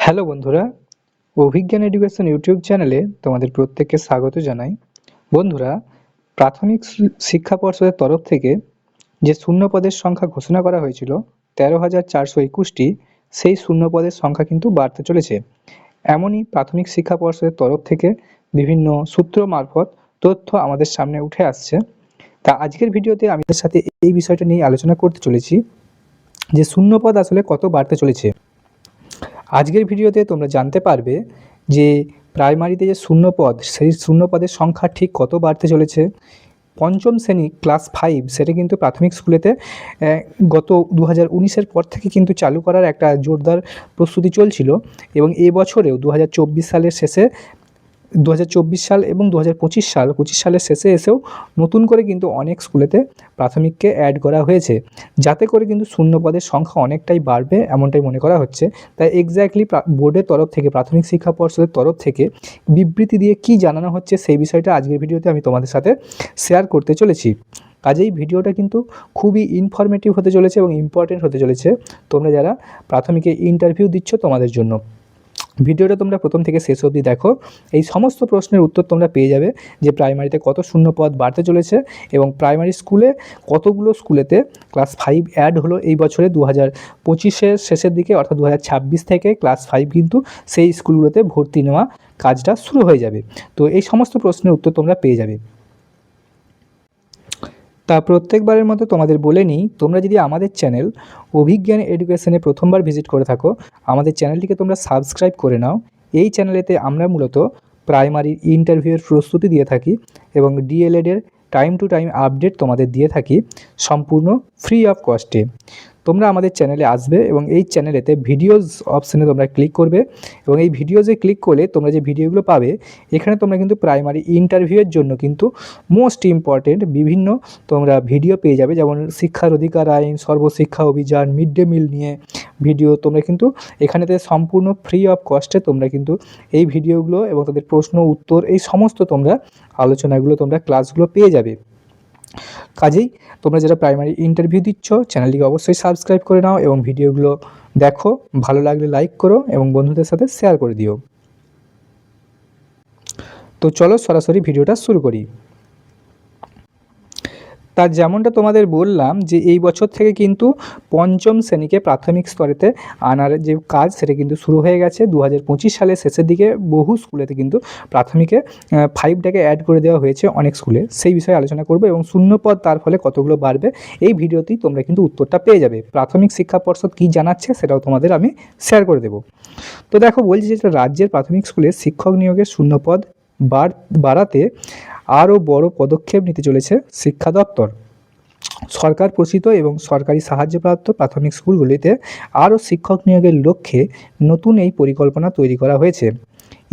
Hello বন্ধুরা, অভিজ্ঞান education YouTube চ্যানেলে তোমাদের প্রত্যেককে স্বাগত জানাই। বন্ধুরা, প্রাথমিক শিক্ষা পর্ষদের তরফ থেকে যে শূন্য পদের সংখ্যা ঘোষণা করা হয়েছিল 13,421টি, সেই শূন্য পদের সংখ্যা কিন্তু বাড়তে চলেছে। এমনই প্রাথমিক শিক্ষা পর্ষদের তরফ থেকে বিভিন্ন সূত্র মারফত তথ্য আমাদের সামনে উঠে আসছে। তা আজকের ভিডিওতে আমি আপনাদের সাথে এই বিষয়টা নিয়ে আলোচনা করতে চলেছি যে শূন্য পদ আসলে কত বাড়তে চলেছে। আজকের ভিডিওতে তোমরা জানতে পারবে যে প্রাইমারিতে যে শূন্যপদ, সেই শূন্যপদের সংখ্যা ঠিক কত বাড়তে চলেছে। পঞ্চম শ্রেণী ক্লাস 5 সেটা কিন্তু প্রাথমিক স্কুলেতে গত 2019-এর পর থেকে কিন্তু চালু করার একটা জোরদার প্রস্তুতি চলছিল এবং এবছরেও 2024 সালের শেষে 2024 সাল এবং 2025 সালের শেষে এসেও নতুন করে কিন্তু অনেক স্কুলেতে প্রাথমিককে অ্যাড করা হয়েছে, যাতে করে কিন্তু শূন্য পদের সংখ্যা অনেকটাই বাড়বে এমনটাই মনে করা হচ্ছে। তাই এক্স্যাক্টলি বোর্ডের তরফ থেকে, প্রাথমিক শিক্ষা পর্ষদের তরফ থেকে বিবৃতি দিয়ে কী জানানো হচ্ছে সেই বিষয়টা আজকের ভিডিওতে আমি তোমাদের সাথে শেয়ার করতে চলেছি। কাজেই ভিডিওটা কিন্তু খুবই ইনফরমেটিভ হতে চলেছে এবং ইম্পর্টেন্ট হতে চলেছে তোমরা যারা প্রাথমিকে ইন্টারভিউ দিচ্ছ তোমাদের জন্য। ভিডিওটা তোমরা প্রথম থেকে শেষ অবধি দেখো, এই সমস্ত প্রশ্নের উত্তর তোমরা পেয়ে যাবে যে প্রাইমারিতে কত শূন্য পদ বাড়তে চলেছে এবং প্রাইমারি স্কুলে কতগুলো স্কুলেতে ক্লাস 5 অ্যাড হলো এই বছরে 2025-এর শেষের দিকে, অর্থাৎ 2026 থেকে ক্লাস 5 কিন্তু সেই স্কুলগুলোতে ভর্তি নেওয়া কাজটা শুরু হয়ে যাবে। তো এই সমস্ত প্রশ্নের উত্তর তোমরা পেয়ে যাবে। তা প্রত্যেকবারের মতো তোমাদের বলে নিই, তোমরা যদি আমাদের চ্যানেল অভিজ্ঞান এডুকেশনে প্রথমবার ভিজিট করে থাকো, আমাদের চ্যানেলটিকে তোমরা সাবস্ক্রাইব করে নাও। এই চ্যানেলেতে আমরা মূলত প্রাইমারির ইন্টারভিউয়ের প্রস্তুতি দিয়ে থাকি এবং ডিএলএডের টাইম টু টাইম আপডেট তোমাদের দিয়ে থাকি সম্পূর্ণ ফ্রি অফ কস্টে। তোমরা আমাদের চ্যানেলে আসবে এবং এই চ্যানেলেতে ভিডিওস অপশানে তোমরা ক্লিক করবে এবং এই ভিডিওসে ক্লিক করলে তোমরা যে ভিডিওগুলো পাবে, এখানে তোমরা কিন্তু প্রাইমারি ইন্টারভিউয়ের জন্য কিন্তু মোস্ট ইম্পর্টেন্ট বিভিন্ন তোমরা ভিডিও পেয়ে যাবে, যেমন শিক্ষার অধিকার আইন, Sarva Shiksha Abhiyan, mid day meal নিয়ে ভিডিও তোমরা কিন্তু এখানেতে সম্পূর্ণ ফ্রি অফ কস্টে তোমরা কিন্তু এই ভিডিওগুলো এবং তাদের প্রশ্ন উত্তর এই সমস্ত তোমরা আলোচনাগুলো, তোমরা ক্লাসগুলো পেয়ে যাবে। কাজেই তোমরা যারা প্রাইমারি ইন্টারভিউ দিচ্ছ চ্যানেলটিকে অবশ্যই সাবস্ক্রাইব করে নাও এবং ভিডিওগুলো দেখো, ভালো লাগলে লাইক করো এবং বন্ধুদের সাথে শেয়ার করে দিও। তো চলো সরাসরি ভিডিওটা শুরু করি। তা যেমনটা তোমাদের বললাম যে এই বছর থেকে কিন্তু পঞ্চম শ্রেণীকে প্রাথমিক স্তরেতে আনার যে কাজ সেটা কিন্তু শুরু হয়ে গেছে। 2025 সালের শেষের দিকে বহু স্কুলেতে কিন্তু প্রাথমিকে 5টাকে অ্যাড করে দেওয়া হয়েছে অনেক স্কুলে। সেই বিষয়ে আলোচনা করব এবং শূন্যপদ তার ফলে কতগুলো বাড়বে এই ভিডিওতেই তোমরা কিন্তু উত্তরটা পেয়ে যাবে। প্রাথমিক শিক্ষা পর্ষদ কী জানাচ্ছে সেটাও তোমাদের আমি শেয়ার করে দেবো। তো দেখো, বলছি যে রাজ্যের প্রাথমিক স্কুলে শিক্ষক নিয়োগের শূন্যপদ বাড়াতে আরও বড় পদক্ষেপ নিতে চলেছে শিক্ষা দপ্তর। সরকার পোষিত এবং সরকারি সাহায্যপ্রাপ্ত প্রাথমিক স্কুলগুলিতে আরও শিক্ষক নিয়োগের লক্ষ্যে নতুন এই পরিকল্পনা তৈরি করা হয়েছে।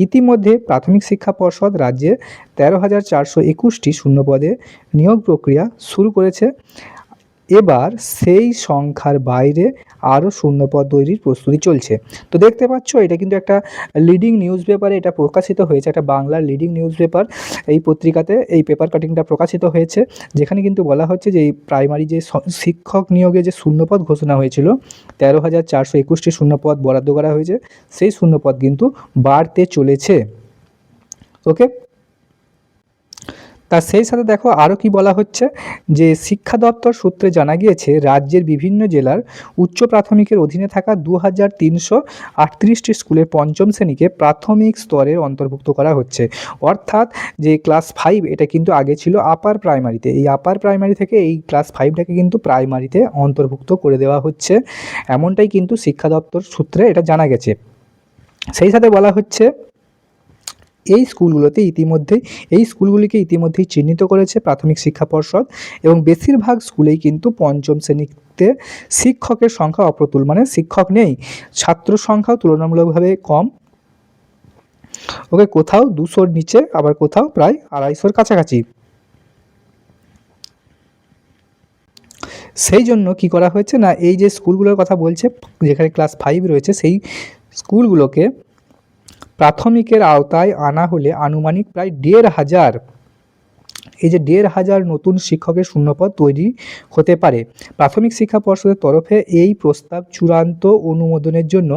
ইতিমধ্যে প্রাথমিক শিক্ষা পর্ষদ রাজ্যে 13,421টি শূন্যপদে নিয়োগ প্রক্রিয়া শুরু করেছে। এবার সেই সংখ্যার বাইরে আরও শূন্যপদ তৈরির প্রস্তুতি চলছে। তো দেখতে পাচ্ছ, এটা কিন্তু একটা লিডিং নিউজ পেপারে এটা প্রকাশিত হয়েছে, একটা বাংলার লিডিং নিউজ পেপার। এই পত্রিকাতে এই পেপার কাটিংটা প্রকাশিত হয়েছে, যেখানে কিন্তু বলা হচ্ছে যে এই প্রাইমারি যে শিক্ষক নিয়োগে যে শূন্যপদ ঘোষণা হয়েছিল, 13,421টি শূন্যপদ বরাদ্দ করা হয়েছে, সেই শূন্যপদ কিন্তু বাড়তে চলেছে। ওকে, তার সেই সাথে দেখো আরও কি বলা হচ্ছে যে শিক্ষা দপ্তর সূত্রে জানা গিয়েছে রাজ্যের বিভিন্ন জেলার উচ্চ প্রাথমিকের অধীনে থাকা 2,338টি স্কুলের পঞ্চম শ্রেণীকে প্রাথমিক স্তরের অন্তর্ভুক্ত করা হচ্ছে। অর্থাৎ যে ক্লাস 5 এটা কিন্তু আগে ছিল আপার প্রাইমারিতে, এই আপার প্রাইমারি থেকে এই ক্লাস 5টাকে কিন্তু প্রাইমারিতে অন্তর্ভুক্ত করে দেওয়া হচ্ছে, এমনটাই কিন্তু শিক্ষা দপ্তর সূত্রে এটা জানা গেছে। সেই সাথে বলা হচ্ছে এই স্কুলগুলিকে ইতিমধ্যেই চিহ্নিত করেছে প্রাথমিক শিক্ষা পর্ষদ এবং বেশিরভাগ স্কুলেই কিন্তু পঞ্চম শ্রেণীতে শিক্ষকের সংখ্যা অপ্রতুল, মানে শিক্ষক নেই, ছাত্র সংখ্যাও তুলনামূলকভাবে কম। ওকে, কোথাও 200-র নিচে, আবার কোথাও প্রায় 250-র কাছাকাছি। সেই জন্য কি করা হয়েছে না, এই যে স্কুলগুলোর কথা বলছে যেখানে ক্লাস 5 রয়েছে, সেই স্কুলগুলোকে প্রাথমিকের আওতায় আনা হলে আনুমানিক প্রায় 1,500 এই যে ১৫০০ নতুন শিক্ষকের শূন্যপদ তৈরি হতে পারে। প্রাথমিক শিক্ষা পর্ষদের তরফে এই প্রস্তাব চূড়ান্ত অনুমোদনের জন্য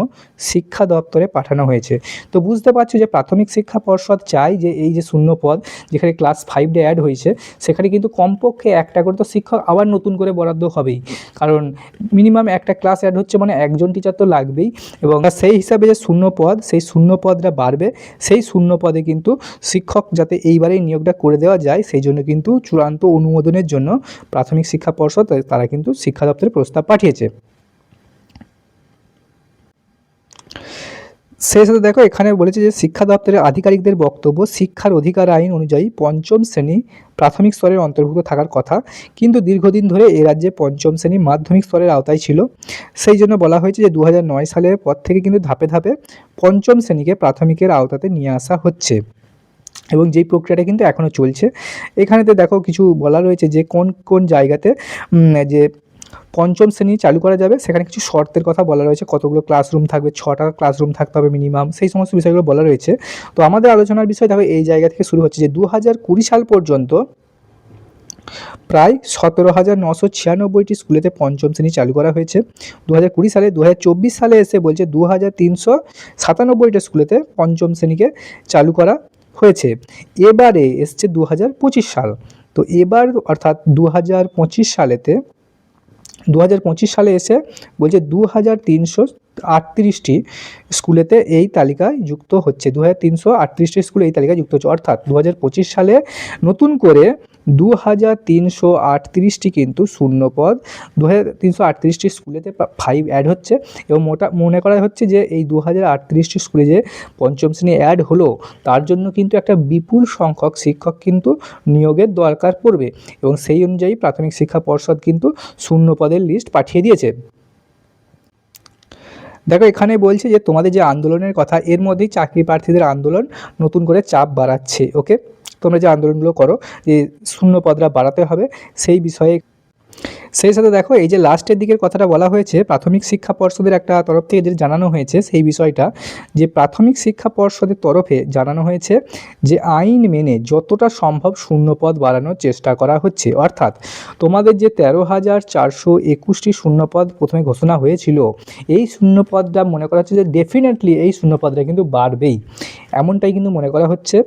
শিক্ষা দপ্তরে পাঠানো হয়েছে। তো বুঝতে পারছো যে প্রাথমিক শিক্ষা পর্ষদ চায় যে এই যে শূন্যপদ যেখানে ক্লাস 5 অ্যাড হয়েছে সেখানে কিন্তু কমপক্ষে একটা করে তো শিক্ষক আবার নতুন করে বরাদ্দ হবেই, কারণ মিনিমাম একটা ক্লাস অ্যাড হচ্ছে মানে একজন টিচার তো লাগবেই, এবং সেই হিসাবে যে শূন্যপদ সেই শূন্যপদটা বাড়বে, সেই শূন্যপদে কিন্তু শিক্ষক যাতে এইবারেই নিয়োগটা করে দেওয়া যায় সেই জন্য কিন্তু চূড়ান্ত অনুমোদনের জন্য প্রাথমিক শিক্ষা পর্ষদ তারা কিন্তু শিক্ষা দপ্তরে প্রস্তাব পাঠিয়েছে। সেই সাথে দেখো এখানে বলেছে যে শিক্ষা দপ্তরের আধিকারিকদের বক্তব্য, শিক্ষার অধিকার আইন অনুযায়ী পঞ্চম শ্রেণী প্রাথমিক স্তরের অন্তর্ভুক্ত থাকার কথা, কিন্তু দীর্ঘদিন ধরে এ রাজ্যে পঞ্চম শ্রেণী মাধ্যমিক স্তরের আওতায় ছিল। সেই জন্য বলা হয়েছে যে 2009 সালের পর থেকে কিন্তু ধাপে ধাপে পঞ্চম শ্রেণীকে প্রাথমিকের আওতাতে নিয়ে আসা হচ্ছে, এবং যেই প্রক্রিয়াটা কিন্তু এখনও চলছে। এখানেতে দেখো কিছু বলা রয়েছে যে কোন কোন জায়গাতে যে পঞ্চম শ্রেণী চালু করা যাবে, সেখানে কিছু শর্তের কথা বলা রয়েছে, কতগুলো ক্লাসরুম থাকবে, 6টা ক্লাসরুম থাকতে হবে মিনিমাম, সেই সমস্ত বিষয়গুলো বলা রয়েছে। তো আমাদের আলোচনার বিষয় দেখো এই জায়গা থেকে শুরু হচ্ছে যে 2020 সাল পর্যন্ত প্রায় 17,996টি স্কুলেতে পঞ্চম শ্রেণী চালু করা হয়েছে। 2020 সালে 2024 সালে এসে বলছে 2,397টা স্কুলেতে পঞ্চম শ্রেণীকে চালু করা হয়েছে। এবারে এসছে 2025 সাল, তো এবার অর্থাৎ 2025 সালে এসে বলছে 2,338টি স্কুলেতে এই তালিকায় যুক্ত হচ্ছে, 2,338টি স্কুলে এই তালিকায় যুক্ত হচ্ছে, অর্থাৎ 2025 সালে নতুন করে 2,338টি কিন্তু শূন্যপদ 2,338টি স্কুলেতে 5 অ্যাড হচ্ছে, এবং মনে করা হচ্ছে যে এই 2,038টি স্কুলে যে পঞ্চম শ্রেণী অ্যাড হলো তার জন্য কিন্তু একটা বিপুল সংখ্যক শিক্ষক কিন্তু নিয়োগের দরকার পড়বে, এবং সেই অনুযায়ী প্রাথমিক শিক্ষা পর্ষদ কিন্তু শূন্যপদের লিস্ট পাঠিয়ে দিয়েছে। দেখো এখানে বলছে যে তোমাদের যে আন্দোলনের কথা, এর মধ্যেই চাকরি প্রার্থীদের আন্দোলন নতুন করে চাপ বাড়াচ্ছে। ওকে, তোমরা যে আন্দোলনগুলো করো যে শূন্যপদরা বাড়াতে হবে সেই বিষয়ে। সেই সাথে দেখো এই যে লাস্টের দিকের কথাটা বলা হয়েছে, প্রাথমিক শিক্ষা পর্ষদের একটা তরফ থেকে যে জানানো হয়েছে সেই বিষয়টা, যে প্রাথমিক শিক্ষা পর্ষদের তরফে জানানো হয়েছে যে আইন মেনে যতটা সম্ভব শূন্যপদ বাড়ানোর চেষ্টা করা হচ্ছে, অর্থাৎ তোমাদের যে 13,421টি শূন্যপদ প্রথমে ঘোষণা হয়েছিল, এই শূন্যপদটা মনে করা হচ্ছে যে ডেফিনেটলি এই শূন্যপদটা কিন্তু বাড়বেই, এমনটাই কিন্তু মনে করা হচ্ছে।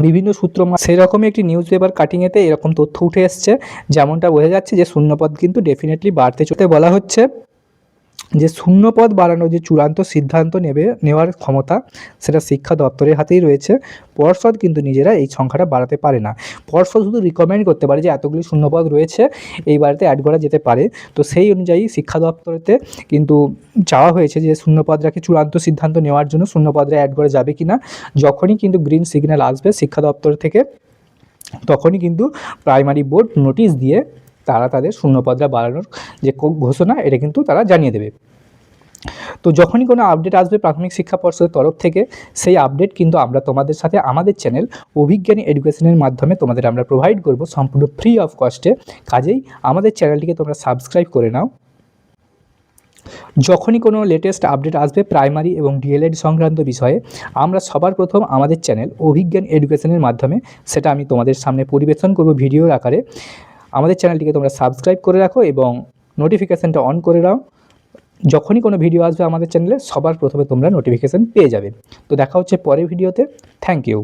বিভিন্ন সূত্র সেই রকমই একটি নিউজ পেপার কাটিংয়েতে এরকম তথ্য উঠে এসছে, যেমনটা বোঝা যাচ্ছে যে শূন্যপদ কিন্তু ডেফিনেটলি বাড়তে চলতে। বলা হচ্ছে যে শূন্যপদ বাড়ানোর যে চূড়ান্ত সিদ্ধান্ত নেওয়ার ক্ষমতা সেটা শিক্ষা দপ্তরের হাতেই রয়েছে। পর্ষদ কিন্তু নিজেরা এই সংখ্যাটা বাড়াতে পারে না, পর্ষদ শুধু রিকমেন্ড করতে পারে যে এতগুলি শূন্যপদ রয়েছে এই বাড়িতে অ্যাড করা যেতে পারে। তো সেই অনুযায়ী শিক্ষা দপ্তরেতে কিন্তু চাওয়া হয়েছে যে শূন্যপদটাকে চূড়ান্ত সিদ্ধান্ত নেওয়ার জন্য শূন্যপদরা অ্যাড করা যাবে কি না। যখনই কিন্তু গ্রিন সিগন্যাল আসবে শিক্ষা দপ্তর থেকে, তখনই কিন্তু প্রাইমারি বোর্ড নোটিশ দিয়ে তারা তাদের শূন্যপদটা বাড়ানোর যে ঘোষণা এটা কিন্তু তারা জানিয়ে দেবে। তো যখনই কোনো আপডেট আসবে প্রাথমিক শিক্ষা পর্ষদের তরফ থেকে, সেই আপডেট কিন্তু আমরা তোমাদের সাথে আমাদের চ্যানেল অভিজ্ঞানী এডুকেশনের মাধ্যমে তোমাদের আমরা প্রোভাইড করব সম্পূর্ণ ফ্রি অফ কস্টে। কাজেই আমাদের চ্যানেলটিকে তোমরা সাবস্ক্রাইব করে নাও। যখনই কোনো লেটেস্ট আপডেট আসবে প্রাইমারি এবং ডিএলএড সংক্রান্ত বিষয়ে, আমরা সবার প্রথম আমাদের চ্যানেল অভিজ্ঞান এডুকেশনের মাধ্যমে সেটা আমি তোমাদের সামনে পরিবেশন করব ভিডিওর আকারে। আমাদের চ্যানেলটিকে তোমরা সাবস্ক্রাইব করে রাখো এবং নোটিফিকেশানটা অন করে নাও। যখনই কোনো ভিডিও আসবে আমাদের চ্যানেলে সবার প্রথমে তোমরা নোটিফিকেশান পেয়ে যাবে। তো দেখা হচ্ছে পরের ভিডিওতে। Thank you.